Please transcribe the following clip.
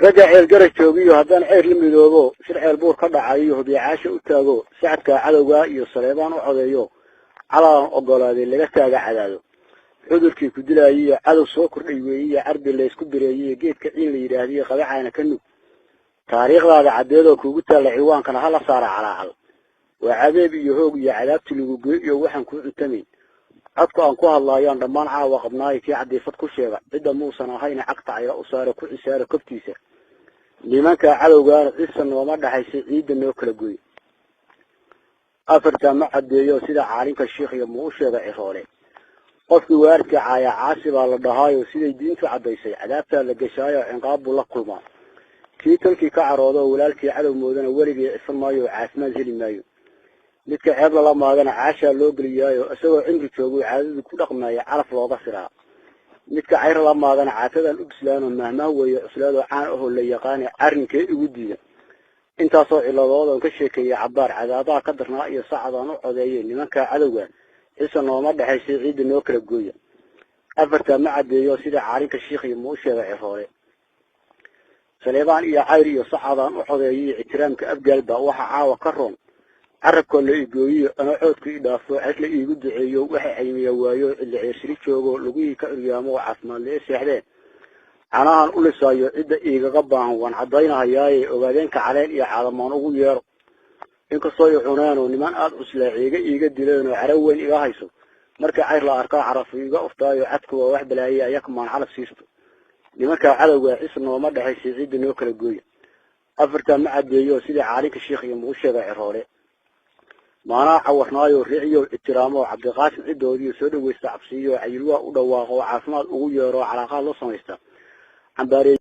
رجع الجرس جوجي هذان عير لمدوبو شرع البور قطع عليه بيعاش وتاجو ساعتك عدوغا iyo Saleebaan u codeeyo calaam ogolaaday laga taaga cadaado cudurkii ku dilayay cadow soo kordhay weeyay arbi la isku direeyay geedka ciin la yiraahday qabacaana ka nug taariikhdaada cadeedo kuugu taala ciwaankana hala saara calaacal waa cadeeb iyo hoog iyo cadaabti lagu geeyo waxaan ku cuntamay codku aan ku hadlaayaan dhamaan caawa qabnaay kii cadeefad ku sheega cid muusan ahayn caqta ay u saaro ku cisaaro kabtiisa nimanka cadowga xisan wama dhaxaysay ciid noo kala gooy afarta ma cadeeyo sida caalinka sheekh iyo muu sheega iroole qofkii waarka caaya caasiba la dhahaayo siday diintu cadeysay cadaabta la gashaayo inqaab la kulma kii talkii ka caroodo walaalkii cadow moodana waligeed ismaayo caafimaad heli maayo midka ceeb la maagana caasha loo galiyaayo asagoo cimri joogo caadadu ku dhaqmaya calaf looga firaa midka cayr la maagana caatadan u bislaano mahmaa weeyo islaado caan oo la yaqaan arrinkee ugu diida intaasoo ciladoodan ka sheekeeyay cabaar cadaadaha ka darnaa iyo saacadaan u codeeyay nimanka cadowga xisan nooma dhaxaysay ciid noo kala gooya afarta ma cadeeyo sida caalinka sheekh iyo muu sheega iroole Saleebaan iyo cayr iyo saacadaan u codeeyay ixtiraamka afgalba waxa caawa ka roon عربك اللي يجوي أنا عود كي دافع عشان يجود عيو واحد عيمي وايو اللي عشري شوقو لقيه كأريامو عثمان ليش يحدين أنا هنقول سايو إذا إيجا قبعه وانعضينا هياي وبعدين كعلين يا عالم ما نقول يارو إنك صايو حنان ونمان أدرس لا إيجا دلنا وعروين إيجا هيسو مركا عير لا أركان عرف إيجا أفطايو عتكو واحد بلا هي يكمن على سيستو لمركا عدو اسمه ومرة هيسيد نوكل الجوي أفرتا مع الديو سيدي عليك الشيخ يموشى بعرالي معنا حوحنايو رعيو الاترامو عبد القاسم عدودي سودو ويستعبسيو عيلوا ودواقو عاصمات وغيرو علاقات لو سميستا عن باري